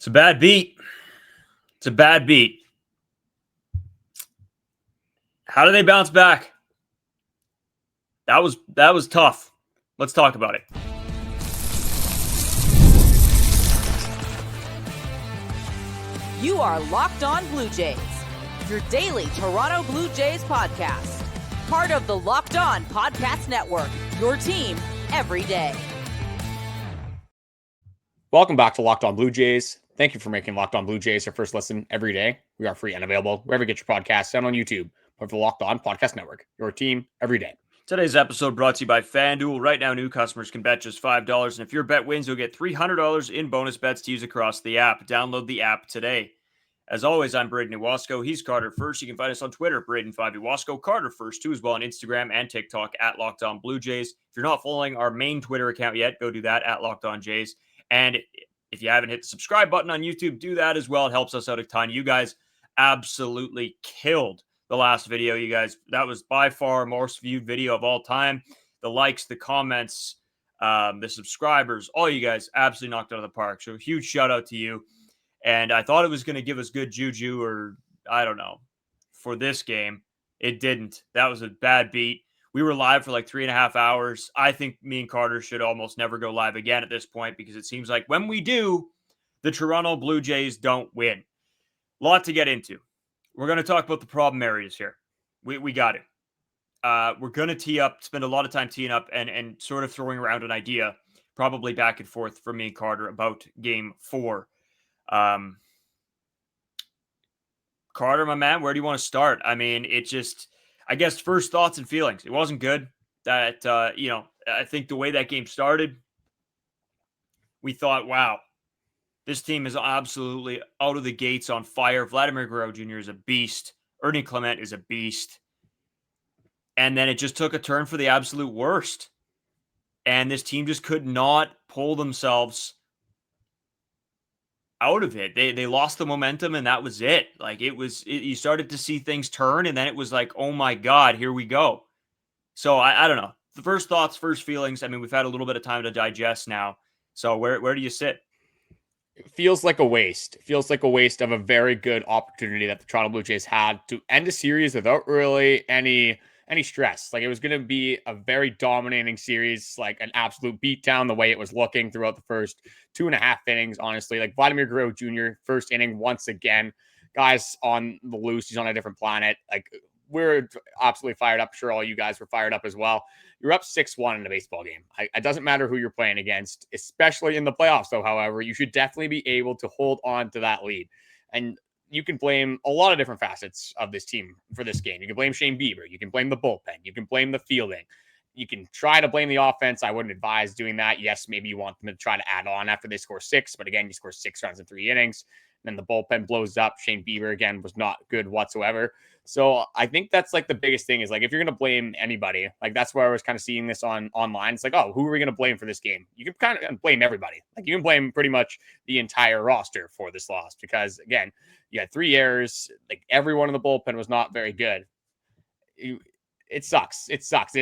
It's a bad beat. It's a bad beat. How do they bounce back? That was tough. Let's talk about it. You are Locked On Blue Jays, your daily Toronto Blue Jays podcast. Part of the Locked On Podcast Network, your team every day. Welcome back to Locked On Blue Jays. Thank you for making Locked On Blue Jays your first listen every day. We are free and available wherever you get your podcasts and on YouTube. Part of the Locked On Podcast Network, your team every day. Today's episode brought to you by FanDuel. Right now, new customers can bet just $5, and if your bet wins, you'll get $300 in bonus bets to use across the app. Download the app today. As always, I'm Brayden Iwasko. He's Carter First. You can find us on Twitter, Brayden5Iwasko, Carter First too, as well on Instagram and TikTok at Locked On Blue Jays. If you're not following our main Twitter account yet, go do that at Locked On Jays. And if you haven't hit the subscribe button on YouTube, do that as well. It helps us out a ton. You guys absolutely killed the last video. You guys, that was by far our most viewed video of all time. The likes, the comments, the subscribers, all you guys absolutely knocked out of the park. So huge shout out to you. And I thought it was going to give us good juju, or I don't know, for this game. It didn't. That was a bad beat. We were live for like 3.5 hours. I think me and Carter should almost never go live again at this point, because it seems like when we do, the Toronto Blue Jays don't win. A lot to get into. We're going to talk about the problem areas here. We got it. We're going to tee up, spend a lot of time teeing up and sort of throwing around an idea, probably back and forth from me and Carter, about Game 4. Carter, my man, where do you want to start? I mean, it just, I guess, first thoughts and feelings. It wasn't good. That, I think the way that game started, we thought, wow, this team is absolutely out of the gates on fire. Vladimir Guerrero Jr. is a beast. Ernie Clement is a beast. And then it just took a turn for the absolute worst. And this team just could not pull themselves out of it. They lost the momentum, and that was it. Like, you started to see things turn, and then it was like, oh my God, here we go. So I don't know. The first thoughts, first feelings. I mean, we've had a little bit of time to digest now. So where do you sit? It feels like a waste. It feels like a waste of a very good opportunity that the Toronto Blue Jays had to end a series without really any stress. Like, it was going to be a very dominating series, like an absolute beatdown the way it was looking throughout the first 2.5 innings, honestly. Like, Vladimir Guerrero Jr., first inning, once again, guys on the loose. He's on a different planet. Like, we're absolutely fired up. Sure, all you guys were fired up as well. You're up 6-1 in a baseball game. It doesn't matter who you're playing against, especially in the playoffs, though, however. You should definitely be able to hold on to that lead. And you can blame a lot of different facets of this team for this game. You can blame Shane Bieber. You can blame the bullpen. You can blame the fielding. You can try to blame the offense. I wouldn't advise doing that. Yes, maybe you want them to try to add on after they score 6, but again, you score 6 runs in 3 innings. Then the bullpen blows up. Shane Bieber, again, was not good whatsoever. So I think that's like the biggest thing is, like, if you're going to blame anybody, like, that's where I was kind of seeing this online. It's like, oh, who are we going to blame for this game? You can kind of blame everybody. Like, you can blame pretty much the entire roster for this loss because, again, you had 3 errors. Like, everyone in the bullpen was not very good. It sucks. It sucks.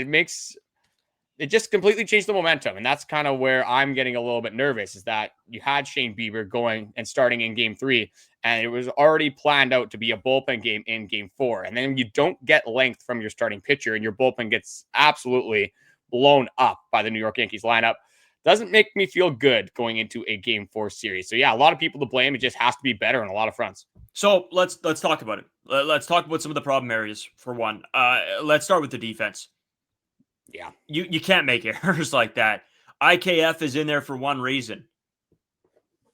It just completely changed the momentum. And that's kind of where I'm getting a little bit nervous, is that you had Shane Bieber going and starting in Game 3, and it was already planned out to be a bullpen game in Game 4. And then you don't get length from your starting pitcher, and your bullpen gets absolutely blown up by the New York Yankees lineup. Doesn't make me feel good going into a Game 4 series. So yeah, a lot of people to blame. It just has to be better on a lot of fronts. So let's talk about it. Let's talk about some of the problem areas for one. Let's start with the defense. Yeah. You can't make errors like that. IKF is in there for one reason.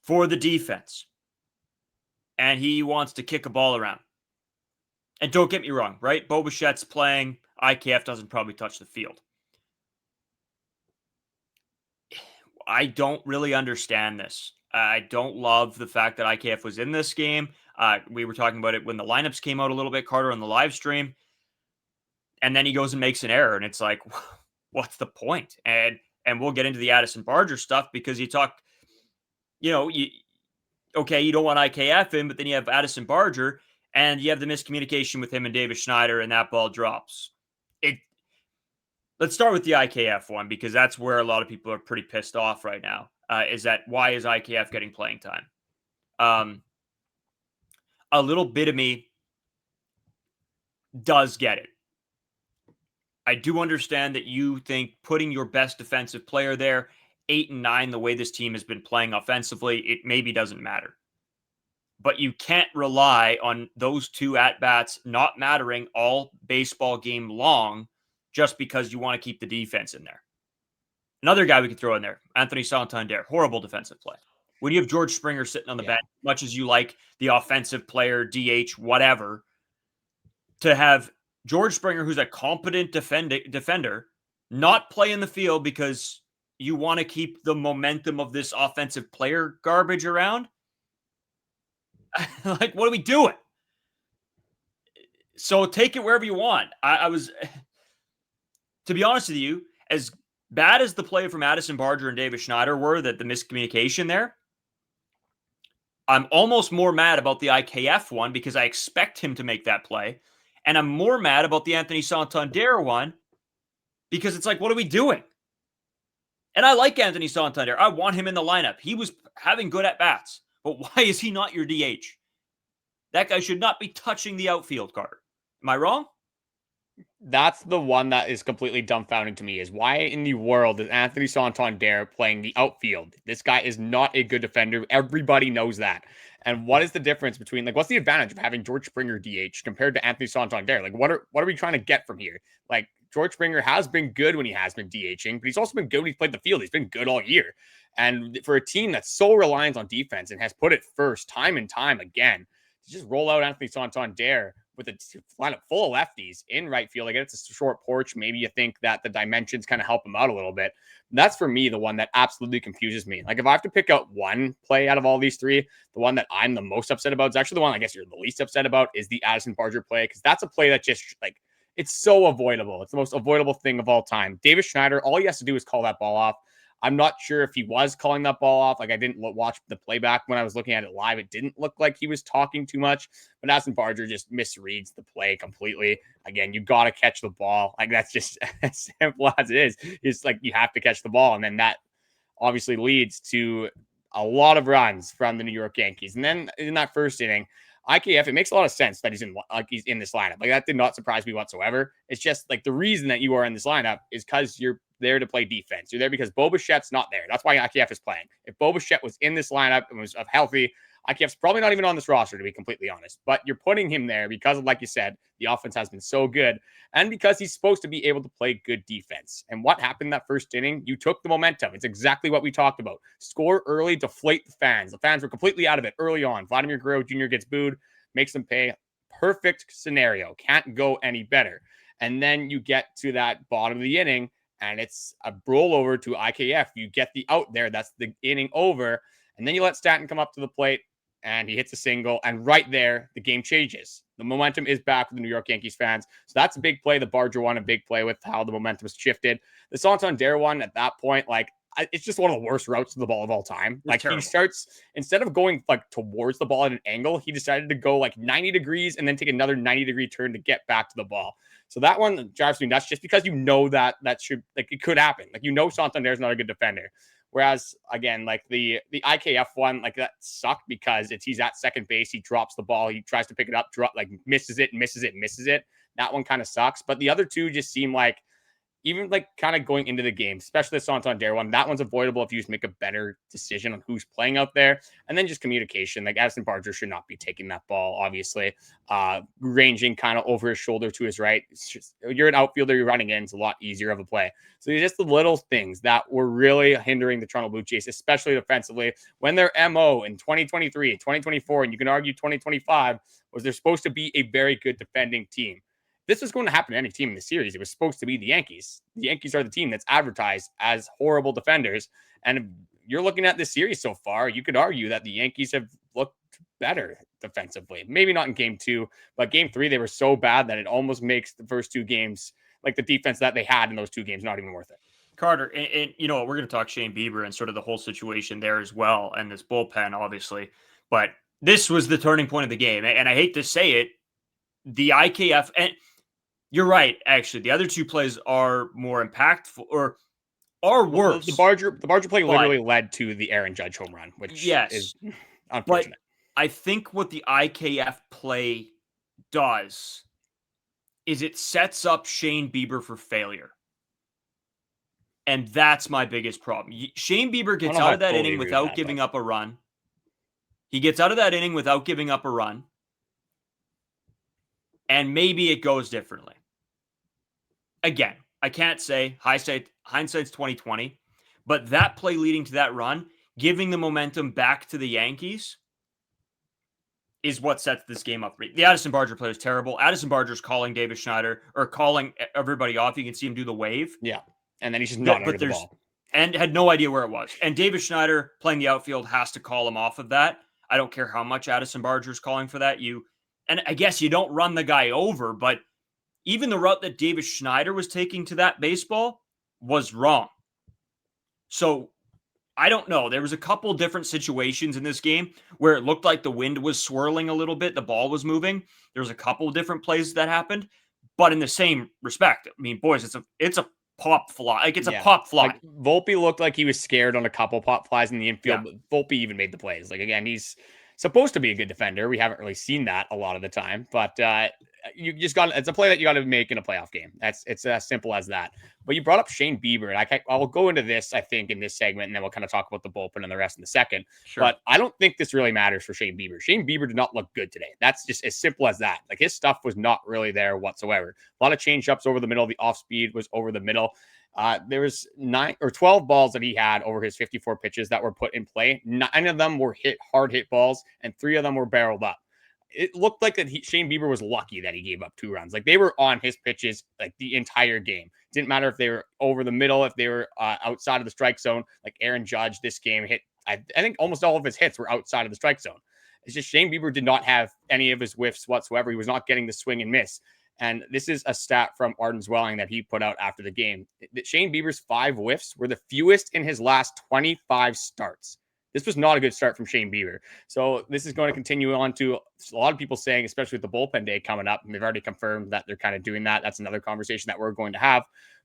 For the defense. And he wants to kick a ball around. And don't get me wrong, right? Bichette's playing. IKF doesn't probably touch the field. I don't really understand this. I don't love the fact that IKF was in this game. We were talking about it when the lineups came out a little bit, Carter, on the live stream. And then he goes and makes an error, and it's like, what's the point? And we'll get into the Addison Barger stuff, because you talk, you don't want IKF in, but then you have Addison Barger, and you have the miscommunication with him and David Schneider, and that ball drops. Let's start with the IKF one, because that's where a lot of people are pretty pissed off right now, is that why is IKF getting playing time? a little bit of me does get it. I do understand that you think putting your best defensive player there, 8 and 9, the way this team has been playing offensively, it maybe doesn't matter. But you can't rely on those two at-bats not mattering all baseball game long just because you want to keep the defense in there. Another guy we could throw in there, Anthony Santander, horrible defensive play. When you have George Springer sitting on the bench, much as you like the offensive player, DH, whatever, to have George Springer, who's a competent defender, not play in the field because you want to keep the momentum of this offensive player garbage around? Like, what are we doing? So take it wherever you want. I was, to be honest with you, as bad as the play from Addison Barger and David Schneider were, that the miscommunication there, I'm almost more mad about the IKF one because I expect him to make that play. And I'm more mad about the Anthony Santander one because it's like, what are we doing? And I like Anthony Santander. I want him in the lineup. He was having good at-bats. But why is he not your DH? That guy should not be touching the outfield, Carter. Am I wrong? That's the one that is completely dumbfounding to me, is why in the world is Anthony Santander playing the outfield? This guy is not a good defender. Everybody knows that. And what is the difference between, like, what's the advantage of having George Springer DH compared to Anthony Santander? Like, what are we trying to get from here? Like, George Springer has been good when he has been DHing, but he's also been good when he's played the field. He's been good all year. And for a team that's so reliant on defense and has put it first time and time again, to just roll out Anthony Santander with a lineup full of lefties in right field. Again, it's a short porch. Maybe you think that the dimensions kind of help him out a little bit. That's, for me, the one that absolutely confuses me. Like, if I have to pick out one play out of all these three, the one that I'm the most upset about is actually the one I guess you're the least upset about, is the Addison Barger play, because that's a play that just, like, it's so avoidable. It's the most avoidable thing of all time. David Schneider, all he has to do is call that ball off. I'm not sure if he was calling that ball off. Like, I didn't watch the playback when I was looking at it live. It didn't look like he was talking too much, but Addison Barger just misreads the play completely. Again, you got to catch the ball. Like, that's just as simple as it is. It's like, you have to catch the ball. And then that obviously leads to a lot of runs from the New York Yankees. And then in that first inning, IKF, it makes a lot of sense that he's in this lineup. Like, that did not surprise me whatsoever. It's just like, the reason that you are in this lineup is because you're there to play defense. You're there because Bichette's not there. That's why IKF is playing. If Bichette was in this lineup and was healthy, IKF's probably not even on this roster, to be completely honest. But you're putting him there because of, like you said, the offense has been so good, and because he's supposed to be able to play good defense. And what happened that first inning? You took the momentum. It's exactly what we talked about. Score early, deflate the fans. The fans were completely out of it early on. Vladimir Guerrero Jr. gets booed, makes them pay. Perfect scenario. Can't go any better. And then you get to that bottom of the inning, and it's a rollover to IKF. You get the out there. That's the inning over. And then you let Stanton come up to the plate, and he hits a single. And right there, the game changes. The momentum is back with the New York Yankees fans. So that's a big play. The Barger one, a big play with how the momentum has shifted. The Santander one, at that point, like, it's just one of the worst routes to the ball of all time. Like, he starts, instead of going like towards the ball at an angle, he decided to go like 90 degrees and then take another 90-degree turn to get back to the ball. So that one drives me nuts, just because you know that should, like, it could happen. Like, you know, Santander's not a good defender. Whereas, again, like the IKF one, like, that sucked because he's at second base. He drops the ball. He tries to pick it up, misses it. That one kind of sucks. But the other two just seem like, even like kind of going into the game, especially the Santander one, that one's avoidable if you just make a better decision on who's playing out there. And then just communication. Like, Addison Barger should not be taking that ball, obviously. Ranging kind of over his shoulder to his right. It's just, you're an outfielder, you're running in. It's a lot easier of a play. So just the little things that were really hindering the Toronto Blue Jays, especially defensively, when their MO in 2023, 2024, and you can argue 2025, was they're supposed to be a very good defending team. This was going to happen to any team in the series. It was supposed to be the Yankees. The Yankees are the team that's advertised as horrible defenders. And if you're looking at this series so far, you could argue that the Yankees have looked better defensively. Maybe not in game 2, but game 3, they were so bad that it almost makes the first 2 games, like the defense that they had in those 2 games, not even worth it. Carter, and you know, we're going to talk Shane Bieber and sort of the whole situation there as well, and this bullpen, obviously. But this was the turning point of the game. And I hate to say it, the IKF, and you're right, actually. The other 2 plays are more impactful, or are worse. The Barger play literally led to the Aaron Judge home run, which is unfortunate. I think what the IKF play does is it sets up Shane Bieber for failure. And that's my biggest problem. Shane Bieber gets out of that inning without giving up a run. He gets out of that inning without giving up a run. And maybe it goes differently. Again, I can't say hindsight's 2020, but that play leading to that run, giving the momentum back to the Yankees, is what sets this game up. The Addison Barger play was terrible. Addison Barger's calling David Schneider or calling everybody off. You can see him do the wave. Yeah. And then he's just not under the ball. And had no idea where it was. And David Schneider playing the outfield has to call him off of that. I don't care how much Addison Barger's calling for that. And I guess you don't run the guy over, but even the route that David Schneider was taking to that baseball was wrong. So I don't know. There was a couple different situations in this game where it looked like the wind was swirling a little bit. The ball was moving. There was a couple of different plays that happened, but in the same respect, I mean, boys, it's a pop fly. Like, it's a pop fly. Like, Volpe looked like he was scared on a couple pop flies in the infield. Yeah. But Volpe even made the plays. Like, again, he's supposed to be a good defender. We haven't really seen that a lot of the time, but you just got, it's a play that you got to make in a playoff game. It's as simple as that. But you brought up Shane Bieber, and I will go into this, I think, in this segment, and then we'll kind of talk about the bullpen and the rest in a second. Sure. But I don't think this really matters for Shane Bieber. Shane Bieber did not look good today. That's just as simple as that. Like, his stuff was not really there whatsoever. A lot of change ups over the middle. The off speed was over the middle. There was 9 or 12 balls that he had over his 54 pitches that were put in play. 9 of them were hard hit balls, and 3 of them were barreled up. It looked like that Shane Bieber was lucky that he gave up 2 runs. Like, they were on his pitches like the entire game. It didn't matter if they were over the middle, if they were outside of the strike zone. Like Aaron Judge, this game hit. I think almost all of his hits were outside of the strike zone. It's just Shane Bieber did not have any of his whiffs whatsoever. He was not getting the swing and miss. And this is a stat from Arden Zwelling that he put out after the game. Shane Bieber's 5 whiffs were the fewest in his last 25 starts. This was not a good start from Shane Bieber. So this is going to continue on to a lot of people saying, especially with the bullpen day coming up, and they've already confirmed that they're kind of doing that. That's another conversation that we're going to have.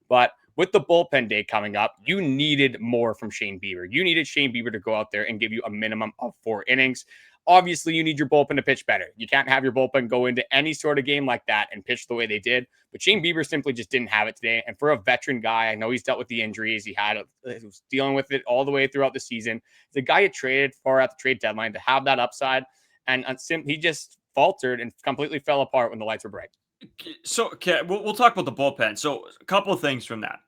But with the bullpen day coming up, you needed more from Shane Bieber. You needed Shane Bieber to go out there and give you a minimum of 4 innings. Obviously, you need your bullpen to pitch better. You can't have your bullpen go into any sort of game like that and pitch the way they did. But Shane Bieber simply just didn't have it today. And for a veteran guy, I know he's dealt with the injuries. He was dealing with it all the way throughout the season. The guy you traded for at the trade deadline to have that upside, and he just faltered and completely fell apart when the lights were bright. So, okay, we'll talk about the bullpen. So, a couple of things from that.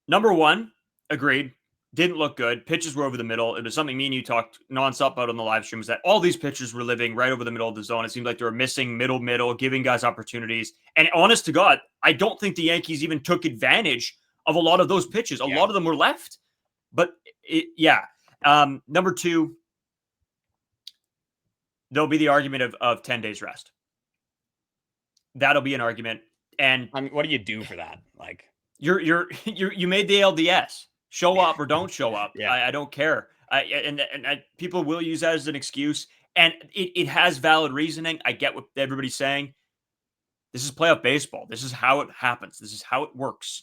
Number one, agreed. Didn't look good. Pitches were over the middle. It was something me and you talked nonstop about on the live stream, was that all these pitchers were living right over the middle of the zone. It seemed like they were missing middle, giving guys opportunities. And honest to God, I don't think the Yankees even took advantage of a lot of those pitches. A lot of them were left. But, number two, there'll be the argument of 10 days rest. That'll be an argument. And I mean, what do you do for that? Like, you made the LDS. Show up or don't show up. Yeah. I don't care. And people will use that as an excuse. And it has valid reasoning. I get what everybody's saying. This is playoff baseball. This is how it happens. This is how it works.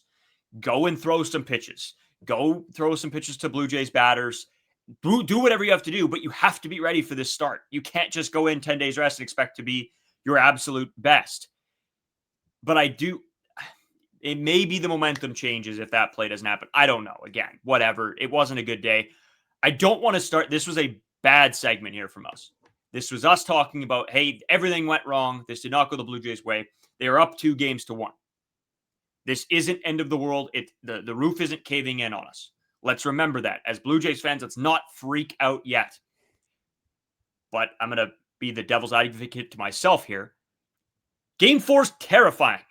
Go and throw some pitches. Go throw some pitches to Blue Jays batters. Do whatever you have to do, but you have to be ready for this start. You can't just go in 10 days rest and expect to be your absolute best. But it may be the momentum changes if that play doesn't happen. I don't know. Again, whatever. It wasn't a good day. I don't want to start. This was a bad segment here from us. This was us talking about, hey, everything went wrong. This did not go the Blue Jays' way. They are up 2-1. This isn't end of the world. The roof isn't caving in on us. Let's remember that. As Blue Jays fans, let's not freak out yet. But I'm going to be the devil's advocate to myself here. Game 4's terrifying.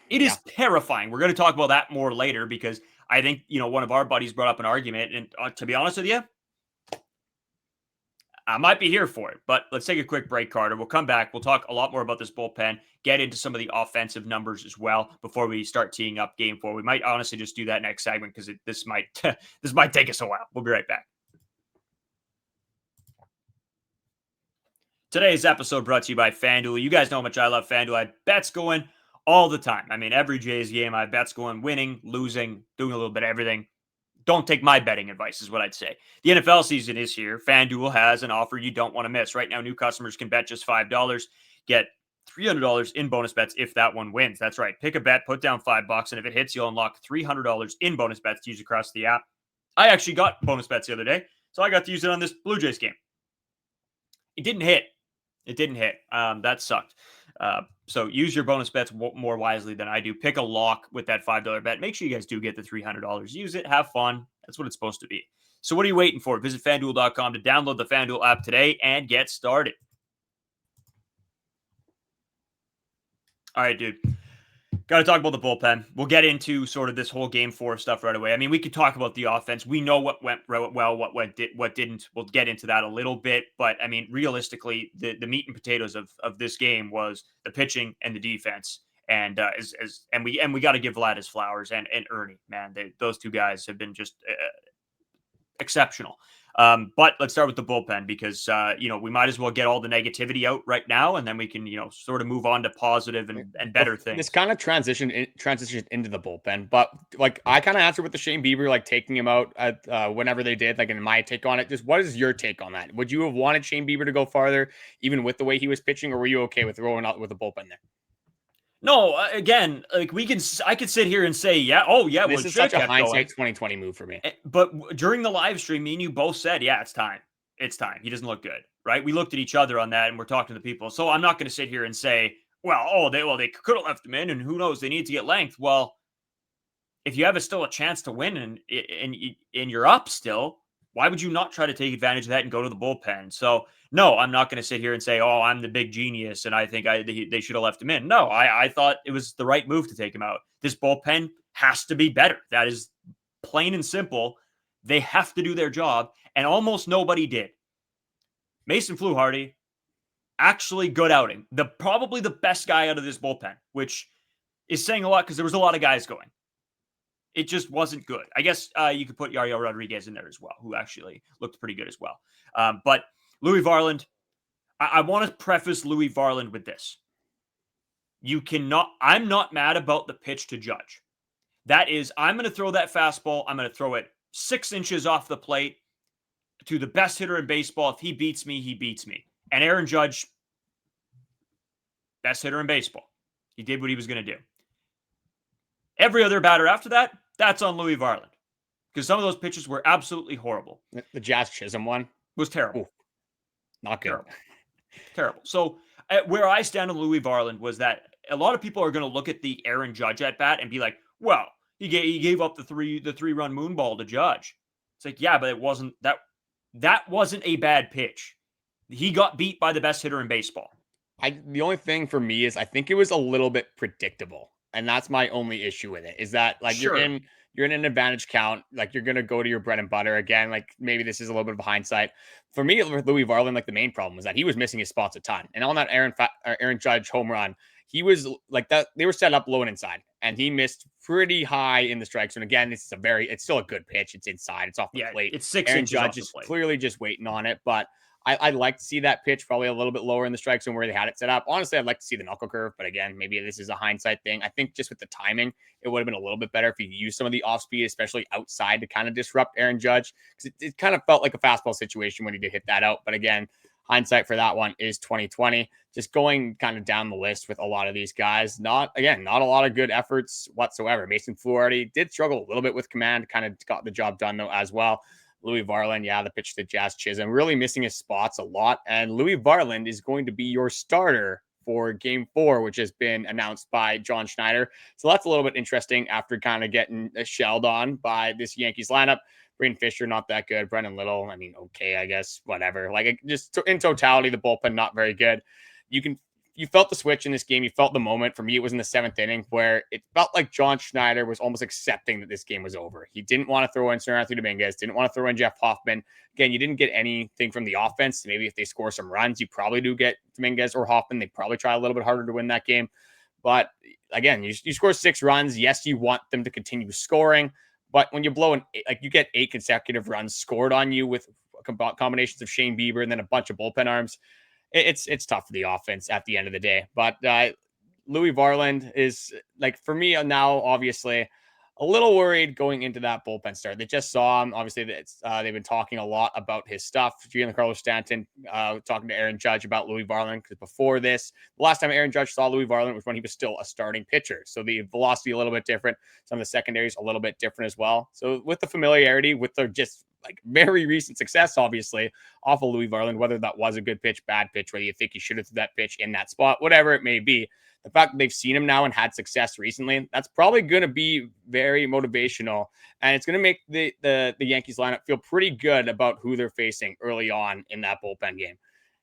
It is terrifying. We're going to talk about that more later because I think, one of our buddies brought up an argument. And to be honest with you, I might be here for it. But let's take a quick break, Carter. We'll come back. We'll talk a lot more about this bullpen, get into some of the offensive numbers as well before we start teeing up Game 4. We might honestly just do that next segment because this might take us a while. We'll be right back. Today's episode brought to you by FanDuel. You guys know how much I love FanDuel. I have bets going all the time. I mean, every Jays game, I have bets going, winning, losing, doing a little bit of everything. don't take my betting advice is what I'd say. The NFL season is here. FanDuel has an offer you don't want to miss. Right now, new customers can bet just $5, get $300 in bonus bets if that one wins. That's right. Pick a bet, put down $5, and if it hits, you'll unlock $300 in bonus bets to use across the app. I actually got bonus bets the other day, so I got to use it on this Blue Jays game. It didn't hit. That sucked. So use your bonus bets more wisely than I do. Pick a lock with that $5 bet. Make sure you guys do get the $300. Use it. Have fun. That's what it's supposed to be. So what are you waiting for? Visit FanDuel.com to download the FanDuel app today and get started. All right, dude. Got to talk about the bullpen. We'll get into sort of this whole game 4 stuff right away. I mean, we could talk about the offense. We know what went well, what didn't. We'll get into that a little bit. But, I mean, realistically, the meat and potatoes of this game was the pitching and the defense. And we got to give Vlad his flowers and Ernie, man. Those two guys have been just exceptional. But let's start with the bullpen because, we might as well get all the negativity out right now, and then we can, sort of move on to positive and better things. This kind of transitioned into the bullpen, but like I kind of answered with the Shane Bieber, like taking him out at whenever they did, like in my take on it. Just what is your take on that? Would you have wanted Shane Bieber to go farther, even with the way he was pitching, or were you okay with throwing out with the bullpen there? No, again, like I could sit here and say, This is such a hindsight 2020 move for me. But during the live stream, me and you both said, yeah, it's time. It's time. He doesn't look good, right? We looked at each other on that and we're talking to the people. So I'm not going to sit here and say, they could have left him in and who knows, they need to get length. Well, if you have still a chance to win and you're up still, why would you not try to take advantage of that and go to the bullpen? So no, I'm not going to sit here and say, I'm the big genius and I think they should have left him in. No, I thought it was the right move to take him out. This bullpen has to be better. That is plain and simple. They have to do their job, and almost nobody did. Mason Fluharty, actually good outing. Probably the best guy out of this bullpen, which is saying a lot because there was a lot of guys going. It just wasn't good. I guess you could put Yariel Rodriguez in there as well, who actually looked pretty good as well. But Louis Varland, I want to preface Louis Varland with this. I'm not mad about the pitch to Judge. That is, I'm going to throw that fastball. I'm going to throw it 6 inches off the plate to the best hitter in baseball. If he beats me, he beats me. And Aaron Judge, best hitter in baseball. He did what he was going to do. Every other batter after that, that's on Louis Varland. Because some of those pitches were absolutely horrible. The Jazz Chisholm one was terrible. Ooh, not good. Terrible. So where I stand on Louis Varland was that a lot of people are going to look at the Aaron Judge at bat and be like, well, he gave up the 3-run moonball to Judge. It's like, yeah, but it wasn't that wasn't a bad pitch. He got beat by the best hitter in baseball. The only thing for me is I think it was a little bit predictable. And that's my only issue with it is that like sure. you're in an advantage count. Like you're going to go to your bread and butter again. Like maybe this is a little bit of hindsight for me with Louis Varland. Like the main problem was that he was missing his spots a ton. And on that Aaron Judge home run, he was like that. They were set up low and inside and he missed pretty high in the strike zone. Again, it's still a good pitch. It's inside. It's off the plate. It's 6 Aaron inches Judge off the is plate. Clearly just waiting on it, but I'd like to see that pitch probably a little bit lower in the strike zone where they had it set up. Honestly, I'd like to see the knuckle curve, but again, maybe this is a hindsight thing. I think just with the timing, it would have been a little bit better if you used some of the off speed, especially outside to kind of disrupt Aaron Judge. Because it kind of felt like a fastball situation when he did hit that out. But again, hindsight for that one is 2020. Just going kind of down the list with a lot of these guys. Not a lot of good efforts whatsoever. Mason Fluharty did struggle a little bit with command, kind of got the job done though as well. Louis Varland, the pitch to Jazz Chisholm, really missing his spots a lot. And Louis Varland is going to be your starter for Game 4, which has been announced by John Schneider. So that's a little bit interesting after kind of getting shelled on by this Yankees lineup. Braden Fisher, not that good. Brendan Little, okay, I guess, whatever. Like, just in totality, the bullpen, not very good. You felt the switch in this game. You felt the moment. For me, it was in the 7th inning where it felt like John Schneider was almost accepting that this game was over. He didn't want to throw in Sir Anthony Dominguez, didn't want to throw in Jeff Hoffman. Again, you didn't get anything from the offense. Maybe if they score some runs, you probably do get Dominguez or Hoffman. They probably try a little bit harder to win that game. But again, you score 6 runs. Yes, you want them to continue scoring. But when you blow you get 8 consecutive runs scored on you with combinations of Shane Bieber and then a bunch of bullpen arms, it's tough for the offense at the end of the day. But Louis Varland is, like, for me now, obviously, a little worried going into that bullpen start. They just saw him. Obviously, they've been talking a lot about his stuff. Giancarlo Stanton talking to Aaron Judge about Louis Varland, because before this, the last time Aaron Judge saw Louis Varland was when he was still a starting pitcher. So the velocity a little bit different. Some of the secondaries a little bit different as well. So with the familiarity, with the just like very recent success, obviously, off of Louis Varland, whether that was a good pitch, bad pitch, whether you think he should have threw that pitch in that spot, whatever it may be, the fact that they've seen him now and had success recently, that's probably going to be very motivational. And it's going to make the Yankees lineup feel pretty good about who they're facing early on in that bullpen game.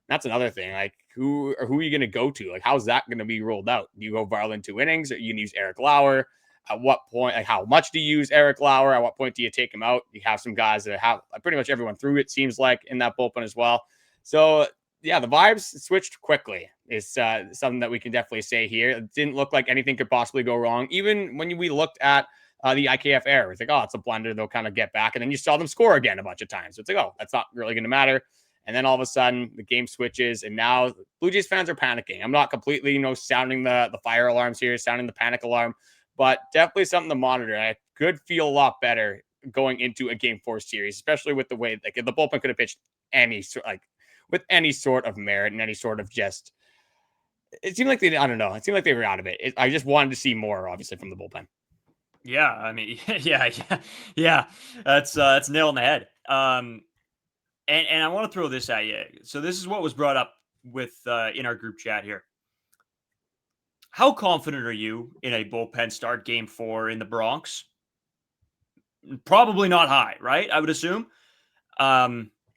That's another thing. Like, who are you going to go to? Like, how's that going to be rolled out? Do you go Varland 2 innings? Or you can use Eric Lauer? At what point, like, how much do you use Eric Lauer? At what point do you take him out? You have some guys that have pretty much everyone through, it seems like, in that bullpen as well. So, yeah, the vibes switched quickly is something that we can definitely say here. It didn't look like anything could possibly go wrong. Even when we looked at the IKF error, it's like, oh, it's a blender. They'll kind of get back. And then you saw them score again a bunch of times. So it's like, oh, that's not really going to matter. And then all of a sudden, the game switches, and now Blue Jays fans are panicking. I'm not completely, sounding the fire alarms here, sounding the panic alarm, but definitely something to monitor. I could feel a lot better going into a Game 4 series, especially with the way like the bullpen could have pitched with any sort of merit and any sort of just. It seemed like they, I don't know. It seemed like they were out of it. I just wanted to see more, obviously, from the bullpen. Yeah, I mean, yeah. That's nail on the head. And I want to throw this at you. So this is what was brought up with in our group chat here. How confident are you in a bullpen start Game 4 in the Bronx? Probably not high, right? I would assume.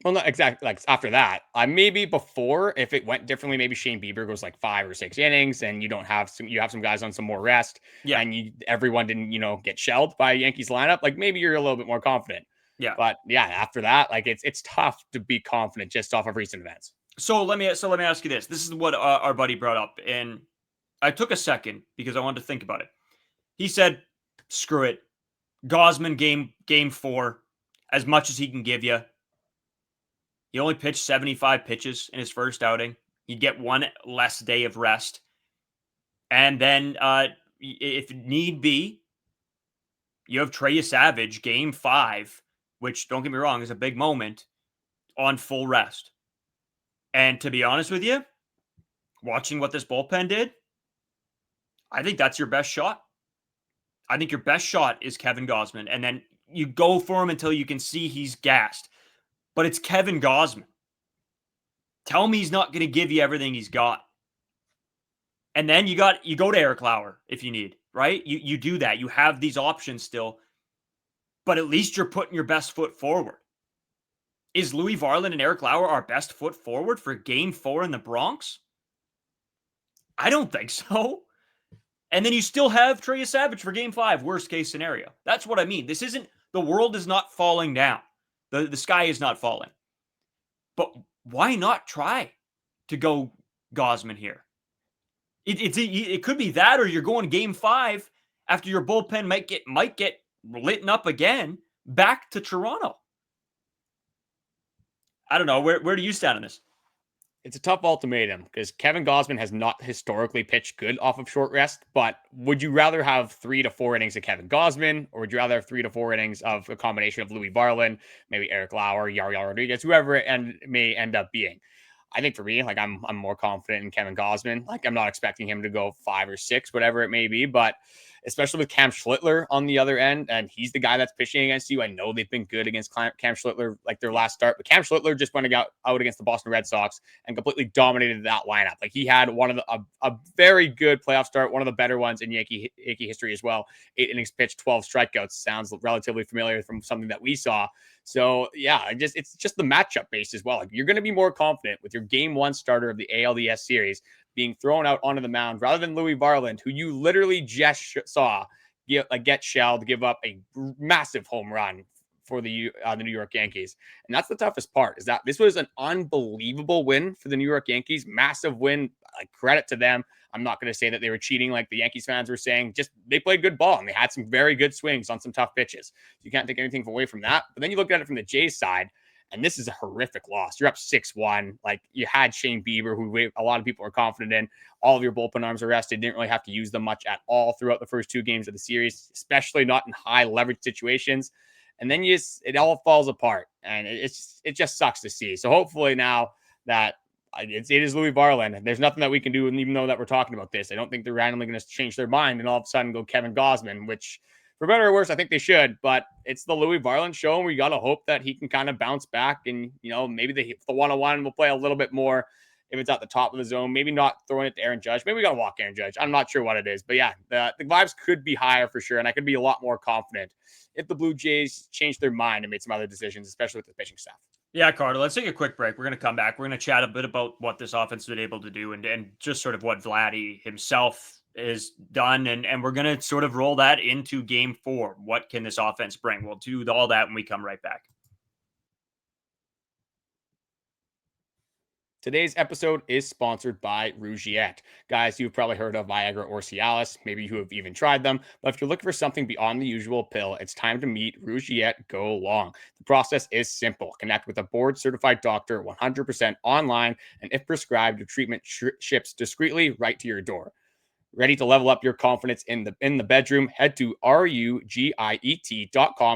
Well, not exactly. Like after that, maybe before, if it went differently, maybe Shane Bieber goes like 5 or 6 innings, and you have some guys on some more rest, and everyone didn't get shelled by Yankees lineup. Like maybe you're a little bit more confident. Yeah. But yeah, after that, like it's tough to be confident just off of recent events. So let me ask you this. This is what our buddy brought up, and I took a second because I wanted to think about it. He said, "Screw it, Gausman game 4, as much as he can give you. He only pitched 75 pitches in his first outing. He'd get one less day of rest, and then if need be, you have Trey Savage Game 5." Which, don't get me wrong, is a big moment, on full rest. And to be honest with you, watching what this bullpen did, I think that's your best shot. I think your best shot is Kevin Gausman. And then you go for him until you can see he's gassed. But it's Kevin Gausman. Tell me he's not going to give you everything he's got. And then you go to Eric Lauer if you need, right? You do that. You have these options still. But at least you're putting your best foot forward. Is Louis Varland and Eric Lauer our best foot forward for Game 4 in the Bronx? I don't think so. And then you still have Trey Savage for Game 5, worst case scenario. That's what I mean. The world is not falling down. The sky is not falling. But why not try to go Gausman here? It could be that, or you're going Game 5 after your bullpen might get lit up again back to Toronto. I don't know. Where do you stand on this? It's a tough ultimatum because Kevin Gausman has not historically pitched good off of short rest. But would you rather have 3 to 4 innings of Kevin Gausman, or would you rather have 3 to 4 innings of a combination of Louis Varland, maybe Eric Lauer, Yariel Rodriguez, whoever it may end up being? I think for me, like I'm more confident in Kevin Gausman. Like I'm not expecting him to go 5 or 6, whatever it may be, but especially with Cam Schlittler on the other end, and he's the guy that's pitching against you. I know they've been good against Cam Schlittler, like their last start, but Cam Schlittler just went out against the Boston Red Sox and completely dominated that lineup. Like he had a very good playoff start, one of the better ones in Yankee history as well. 8 innings pitched, 12 strikeouts. Sounds relatively familiar from something that we saw. So yeah, it's just the matchup base as well. Like you're going to be more confident with your Game 1 starter of the ALDS series being thrown out onto the mound rather than Louis Varland, who you literally just saw get shelled, give up a massive home run for the New York Yankees. And that's the toughest part, is that this was an unbelievable win for the New York Yankees. Massive win. Like, credit to them. I'm not going to say that they were cheating like the Yankees fans were saying. Just they played good ball and they had some very good swings on some tough pitches. So you can't take anything away from that. But then you look at it from the Jays side, And this is a horrific loss. You're up 6-1. Like, you had Shane Bieber, who a lot of people are confident in. All of your bullpen arms are rested. Didn't really have to use them much at all throughout the first 2 games of the series, especially not in high leverage situations. And then it all falls apart, and it just sucks to see. So hopefully now that it is Louis Varland, there's nothing that we can do. And even though that we're talking about this, I don't think they're randomly going to change their mind and all of a sudden go Kevin Gausman, which, for better or worse, I think they should. But it's the Louis Varland show, and we got to hope that he can kind of bounce back. And, maybe the one-on-one will play a little bit more if it's at the top of the zone. Maybe not throwing it to Aaron Judge. Maybe we got to walk Aaron Judge. I'm not sure what it is. But, yeah, the vibes could be higher for sure, and I could be a lot more confident if the Blue Jays changed their mind and made some other decisions, especially with the pitching staff. Yeah, Carter, let's take a quick break. We're going to come back. We're going to chat a bit about what this offense has been able to do and just sort of what Vladdy himself has done. And we're going to sort of roll that into game 4. What can this offense bring? We'll do all that when we come right back. Today's episode is sponsored by Bichette. Guys, you've probably heard of Viagra or Cialis. Maybe you have even tried them. But if you're looking for something beyond the usual pill, it's time to meet Bichette Go Long. The process is simple. Connect with a board-certified doctor 100% online, and if prescribed, your treatment ships discreetly right to your door. Ready to level up your confidence in the bedroom? Head to rugiet.com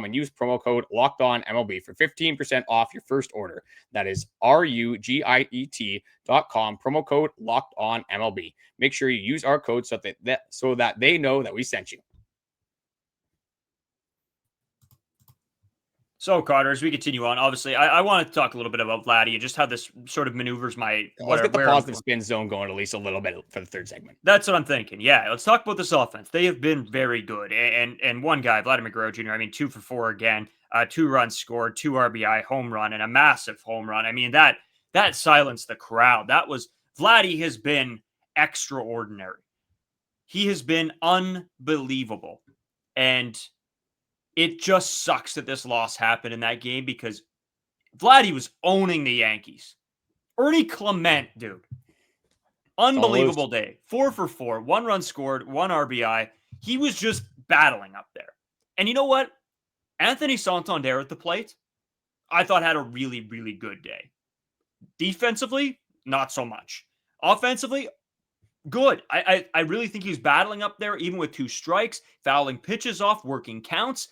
and use promo code LOCKEDONMLB for 15% off your first order. That is rugiet.com, promo code LOCKEDONMLB. Make sure you use our code so that they know that we sent you. So, Carter, as we continue on, obviously, I want to talk a little bit about Vladdy and just how this sort of maneuvers let's get the positive spin zone going at least a little bit for the third segment. That's what I'm thinking. Yeah, let's talk about this offense. They have been very good. And one guy, Vladimir Guerrero Jr., 2 for 4 again, 2 runs scored, 2 RBI, home run, and a massive home run. That silenced the crowd. Vladdy has been extraordinary. He has been unbelievable. And it just sucks that this loss happened in that game because Vladdy was owning the Yankees. Ernie Clement, dude. Unbelievable day. 4 for 4, 1 run scored, 1 RBI. He was just battling up there. And you know what? Anthony Santander at the plate, I thought had a really, really good day. Defensively, not so much. Offensively, good. I really think he's battling up there, even with 2 strikes, fouling pitches off, working counts.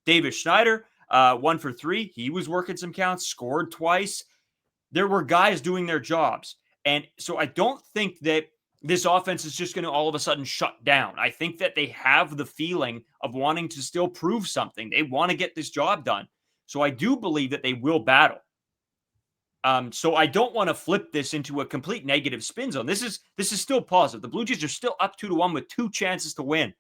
David Schneider, 1 for 3. He was working some counts, scored twice. There were guys doing their jobs. And so I don't think that this offense is just going to all of a sudden shut down. I think that they have the feeling of wanting to still prove something. They want to get this job done. So I do believe that they will battle. So I don't want to flip this into a complete negative spin zone. This is still positive. The Blue Jays are still up 2-1 with 2 chances to win.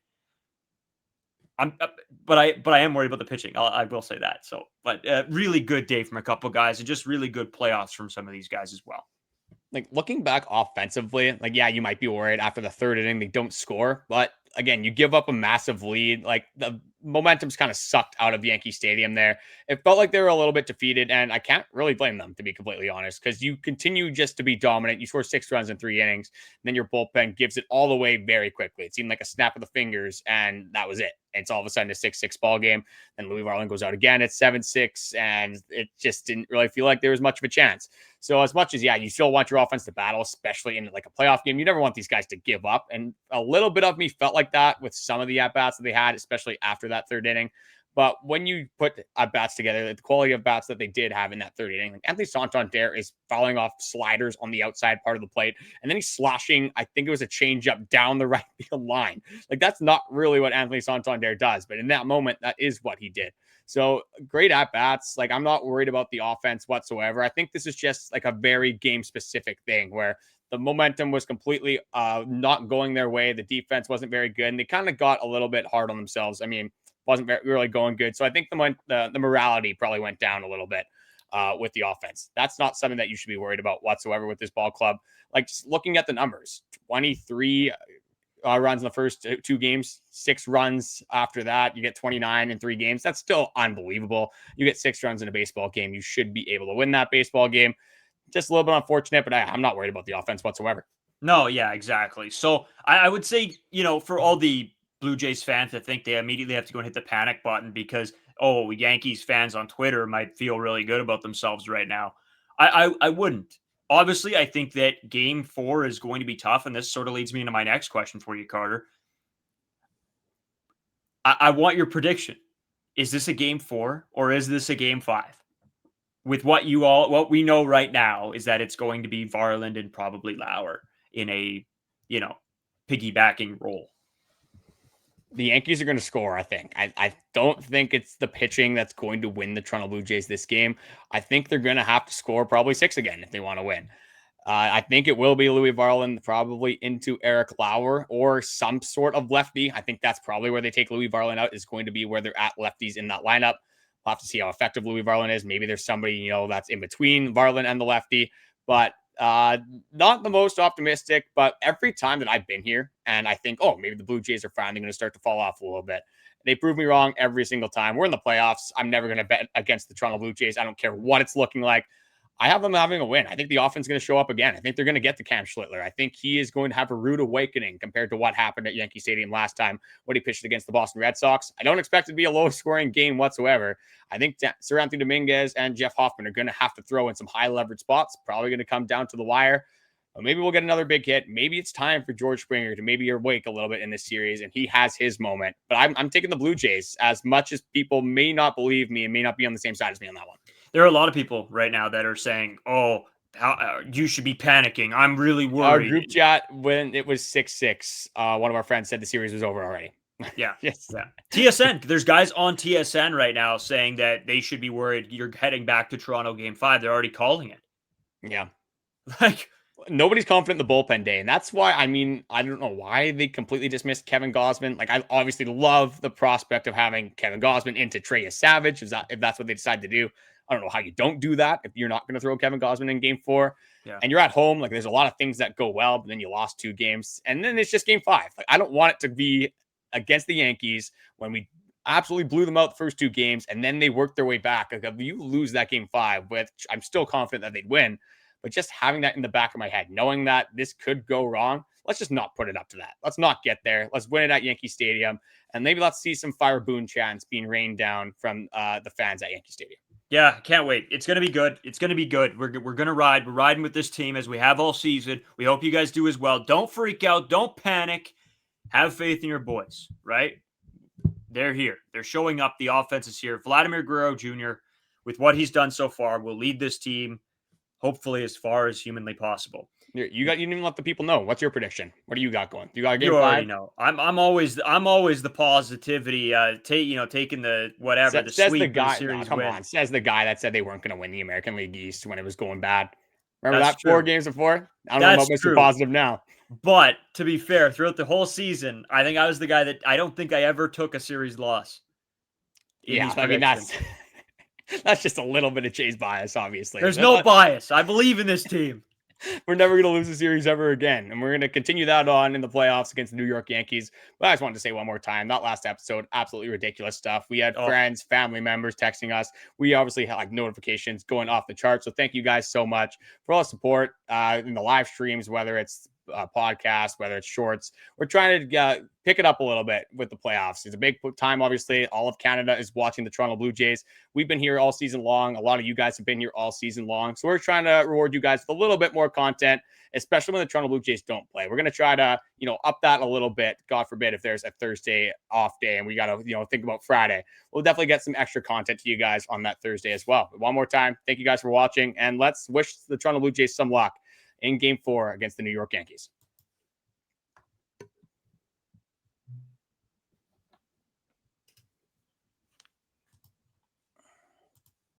But I am worried about the pitching. I will say that. So, but really good day from a couple guys, and just really good playoffs from some of these guys as well. Like, looking back offensively, yeah, you might be worried after the 3rd inning they don't score, but again, you give up a massive lead. Like, the momentum's kind of sucked out of Yankee Stadium there. It felt like they were a little bit defeated, and I can't really blame them, to be completely honest, because you continue just to be dominant. You score 6 runs in 3 innings, and then your bullpen gives it all away very quickly. It seemed like a snap of the fingers, and that was it. It's all of a sudden a 6-6 ball game. And Louis Varland goes out again at 7-6, and it just didn't really feel like there was much of a chance. So as much as, yeah, you still want your offense to battle, especially in like a playoff game, you never want these guys to give up. And a little bit of me felt like that with some of the at-bats that they had, especially after that 3rd inning. But when you put at-bats together, the quality of bats that they did have in that 3rd inning, like Anthony Santander is fouling off sliders on the outside part of the plate, and then he's slashing, I think it was a changeup down the right field line. Like, that's not really what Anthony Santander does, but in that moment, that is what he did. So great at-bats. Like, I'm not worried about the offense whatsoever. I think this is just like a very game-specific thing where the momentum was completely not going their way. The defense wasn't very good, and they kind of got a little bit hard on themselves. Wasn't really going good. So I think the morality probably went down a little bit with the offense. That's not something that you should be worried about whatsoever with this ball club. Like, just looking at the numbers, 23 runs in the first 2 games, 6 runs after that. You get 29 in 3 games. That's still unbelievable. You get 6 runs in a baseball game. You should be able to win that baseball game. Just a little bit unfortunate, but I'm not worried about the offense whatsoever. No, yeah, exactly. So I would say, for all the Blue Jays fans that think they immediately have to go and hit the panic button because oh, Yankees fans on Twitter might feel really good about themselves right now. I wouldn't. Obviously, I think that game 4 is going to be tough, and this sort of leads me into my next question for you, Carter. I want your prediction. Is this a game 4 or is this a game 5? With what we know right now is that it's going to be Varland and probably Lauer in a, piggybacking role. The Yankees are going to score, I think. I don't think it's the pitching that's going to win the Toronto Blue Jays this game. I think they're going to have to score probably 6 again if they want to win. I think it will be Louis Varland probably into Eric Lauer or some sort of lefty. I think that's probably where they take Louis Varland out, is going to be where they're at lefties in that lineup. We'll have to see how effective Louis Varland is. Maybe there's somebody, that's in between Varland and the lefty, but not the most optimistic. But every time that I've been here and I think, oh, maybe the Blue Jays are finally going to start to fall off a little bit, they prove me wrong every single time. We're in the playoffs. I'm never going to bet against the Toronto Blue Jays. I don't care what it's looking like. I have them having a win. I think the offense is going to show up again. I think they're going to get to Cam Schlittler. I think he is going to have a rude awakening compared to what happened at Yankee Stadium last time when he pitched against the Boston Red Sox. I don't expect it to be a low-scoring game whatsoever. I think Seranthony Dominguez and Jeff Hoffman are going to have to throw in some high-leverage spots, probably going to come down to the wire. But maybe we'll get another big hit. Maybe it's time for George Springer to maybe awake a little bit in this series, and he has his moment. But I'm taking the Blue Jays, as much as people may not believe me and may not be on the same side as me on that one. There are a lot of people right now that are saying, oh, you should be panicking. I'm really worried. Our group chat, when it was 6-6, one of our friends said the series was over already. Yeah. Yes. Yeah. TSN, there's guys on TSN right now saying that they should be worried you're heading back to Toronto game 5. They're already calling it. Yeah. Like, nobody's confident in the bullpen day. And that's why, I don't know why they completely dismissed Kevin Gausman. Like, I obviously love the prospect of having Kevin Gausman into Trey Savage, if that's what they decide to do. I don't know how you don't do that if you're not going to throw Kevin Gausman in game 4. Yeah. And you're at home. Like, there's a lot of things that go well, but then you lost 2 games. And then it's just game 5. Like, I don't want it to be against the Yankees when we absolutely blew them out the first 2 games and then they worked their way back. Like, if you lose that game 5, which I'm still confident that they'd win, but just having that in the back of my head, knowing that this could go wrong, let's just not put it up to that. Let's not get there. Let's win it at Yankee Stadium. And maybe let's see some fire boon chants being rained down from the fans at Yankee Stadium. Yeah, can't wait. It's going to be good. It's going to be good. We're going to ride. We're riding with this team as we have all season. We hope you guys do as well. Don't freak out. Don't panic. Have faith in your boys, right? They're here. They're showing up. The offense is here. Vladimir Guerrero Jr., with what he's done so far, will lead this team hopefully as far as humanly possible. You didn't even let the people know. What's your prediction? What do you got going? You got a game 5? You already know. I'm always the positivity. Taking the whatever says sweep the guy. series Come win. on, says the guy that said they weren't going to win the American League East when it was going bad. Remember That's that 4 true. games before? I don't know about Mr. Positive now. But to be fair, throughout the whole season, I think I was the guy that I don't think I ever took a series loss. Yeah, I mean that's just a little bit of Chase bias, obviously. There's no bias. I believe in this team. We're never going to lose a series ever again. And we're going to continue that on in the playoffs against the New York Yankees. But I just wanted to say one more time, that last episode, absolutely ridiculous stuff. We had friends, family members texting us. We obviously had notifications going off the chart. So thank you guys so much for all the support in the live streams, whether it's podcast, whether it's shorts. We're trying to pick it up a little bit with the playoffs. It's a big time, obviously. All of Canada is watching the Toronto Blue Jays. We've been here all season long. A lot of you guys have been here all season long. So we're trying to reward you guys with a little bit more content, especially when the Toronto Blue Jays don't play. We're going to try to, up that a little bit. God forbid if there's a Thursday off day and we got to, think about Friday. We'll definitely get some extra content to you guys on that Thursday as well. But one more time, thank you guys for watching, and let's wish the Toronto Blue Jays some luck in game 4 against the New York Yankees.